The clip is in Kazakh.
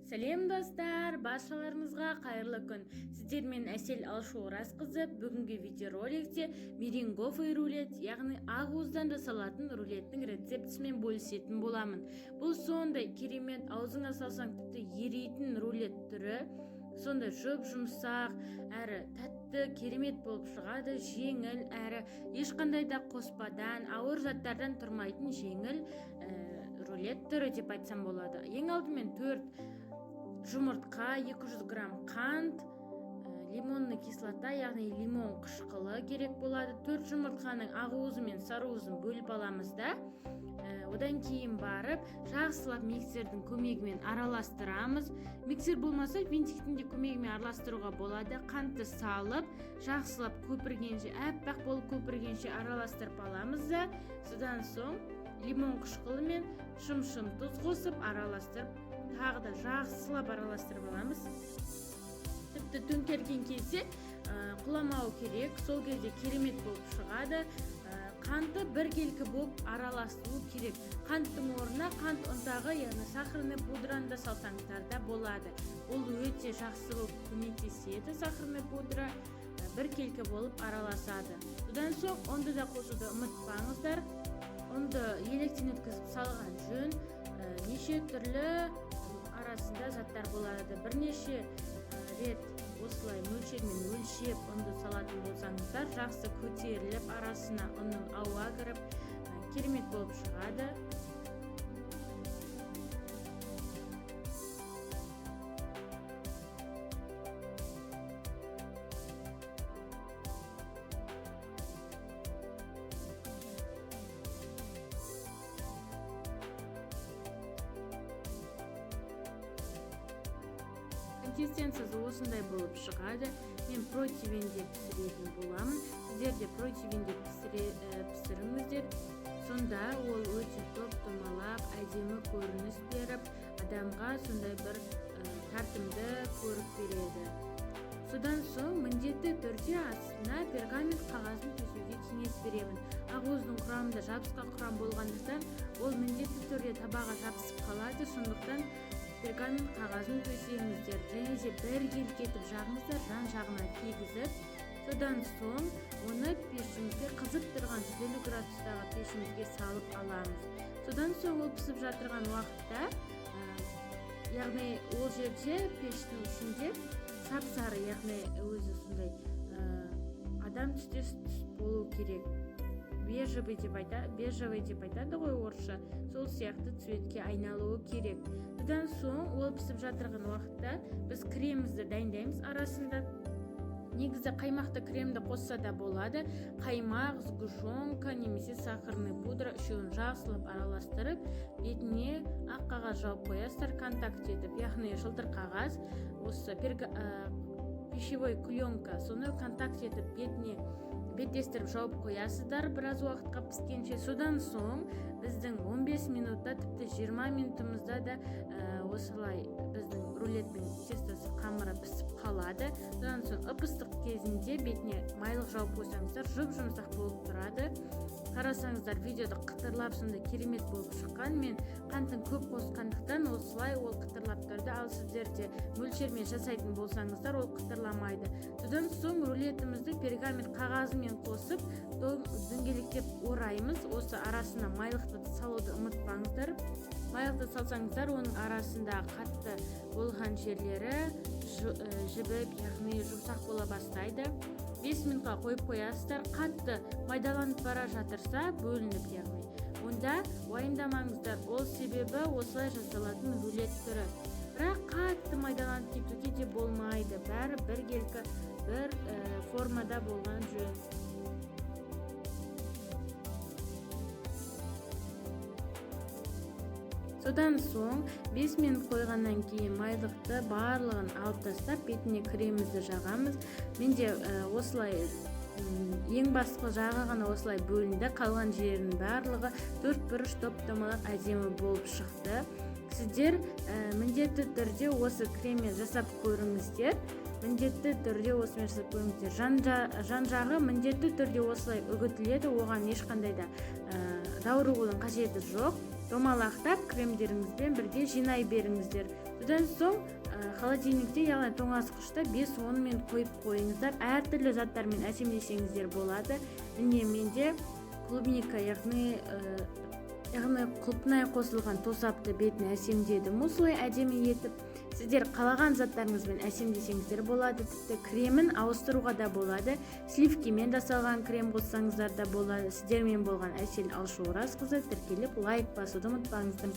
Сәлем достар, баршаларыңызға қайырлы күн. Сіздермен Әсел Алшу Оразқызы. Бүгінгі видеороликте меренговый рулет, яғни ақуыздан жасалатын рулеттің рецептісімен бөлісетін боламын. Бұл сондай керемет, аузыңа салсаң тіпті ерейтін рулет түрі. Сондай жұмсақ, әрі тәтті, керемет болып шығады, жеңіл, әрі ешқандай да қоспадан, ауыр заттардан тұрмайтын жеңіл рулет түрі деп айтсам болады. Ең алдымен 4 жұмыртқа, 200 грамм қант, лимонный кислота, яғни лимон қышқылы керек болады. 4 жұмыртқаның ақуызы мен сарыуызын бөліп аламыз да. Одан кейін барып, жақсылап миксердің көмегімен араластырамыз. Миксер болмаса, винтиктің де көмегімен араластыруға болады. Қантты салып, жақсылап көпіргенше, әппақ болып көпіргенше араластырып аламыз да. Содан соң лимон қышқылы мен шым-шым тұз қосып араластырып, тағы да жақсылап араластырып аламыз. Тіпті төңкерген кезде құламау керек, сол кезде керемет болып шығады. Қанты біркелкі болып араласуы керек. Қанттың орнына қант ұнтағы, яғни сахарный пудраны да салсаңыздар да болады. Ол өте жақсы болып көмектеседі. Сахарный пудра біркелкі болып араласады. Содан соң ұнды да қосуды ұмытпаңыздар. Ұнды електен өткізіп салған жөн. Неше түрлі арасында заттар болады. Бірнеше рет осылай мөлшермен өлшеп ұнды салатын болсаңыздар, жақсы көтеріліп, арасына ұнның ауа кіріп, керемет болып шығады. Консистенциясы осындай болып шығады. Мен противенде пісіретін боламын. Сіздер де противенде пісіріңіздер. Сонда ол өте топ-томалақ, әдемі көрініс беріп, адамға сондай бір тартымды көріп береді. Содан соң міндетті түрде астына пергамент қағазын төсеуге кеңес беремін. Ақуыздың құрамында жабысқан құрам болғандықтан, ол міндетті түрде табаға жабысып қалады. Сондықтан пергамент қағазын төсеңіздер, және де біркелкі етіп жағыңыздар, жан жағына тигізіп, содан соң оны пешімізге, қызып тұрған 150 градустағы пешімізге салып аламыз. Содан соң ол пісіп жатырған уақытта, яғни ол жерде пештің ішінде сап-сары, яғни өзі сондай адам түстес түс болу керек. Бежевый деп айтады ғой орысша, сол сияқты цветке айналуы керек. Содан соң ол пісіп жатырған уақытта біз кремімізді дайындаймыз арасында. Негізі қаймақты кремді қосса да болады. Қаймақ, сгущенка немесе сахарный пудра үшеуін жақсылап араластырып, бетіне ақ қағаз жауып қоясыздар, контакт етіп, яғни жылтыр қағаз, осы пищевой пленка, соны контакт етіп беттестіріп жауып қоясыздар біраз уақытқа піскенше. Содан соң біздің 15 минутта, тіпті 20 минутымызда да осылай біздің рулеттің тестосы қамыры пісіп қалады. Содан соң ып-ыстық кезінде бетіне майлық жауып қойсаңыздар, жұмсақ болып тұрады. Қарасаңыздар, видеода қытырлап сондай керемет болып шыққан. Мен қантын көп қосқандықтан осылай ол қытырлап тұрды. Ал сіздерде мөлшермен жасайтын болсаңыздар, ол қытырламайды. Содан соң рулетімізді пергамент қағазымен қосып, дөңгелектеп ораймыз. Осы арасына майлықты салуды ұмытпаңыздар. Майлықты салсаңыздар, оның арасында қатты болған жерлері жібіп, яғни жұмсақ бола бастайды. 5 минутқа қойып қоясыздар. Қатты майдаланып бара жатырса, бөлініп, яғни. Онда уайымдамаңыздар, ол себебі осылай жасалатын рулет түрі. Бірақ қатты майдаланып кетуге де болмайды. Бәрі біркелкі бір формада болған жөн. Содан соң 5 минут қойғаннан кейін майлықты барлығын алып тастап, бетіне кремімізді жағамыз. Менде осылай ең басқы жағы ғана осылай бөлінді. Қалған жерінің барлығы 4 бұрыш топ-томалақ әдемі болып шықты. Сіздер міндетті түрде осы креммен жасап көріңіздер. Жан жағы міндетті түрде осылай үгітіледі. Оған ешқандай да даурығудың қажеті жоқ. домалақтап кремдеріңізбен бірге жинай беріңіздер. Содан соң холодильникте, яғни тоңазытқышта 5-10 минут қойып қойыңыздар. Әртүрлі заттармен әсемдесеңіздер болады. Міне менде клубника, яғни құлпынай қосылған тосапты бетін әсемдедім. Осылай әдемі етіп, сіздер қалаған заттарыңызбен әсемдесеңіздер болады. Тіпті кремін ауыстыруға да болады. Сливкимен жасалған крем қоссаңыздар да болады. Сіздермен болған Әсел Алшоуразқызы. Тіркеліп лайк басуды ұмытпаңыздар.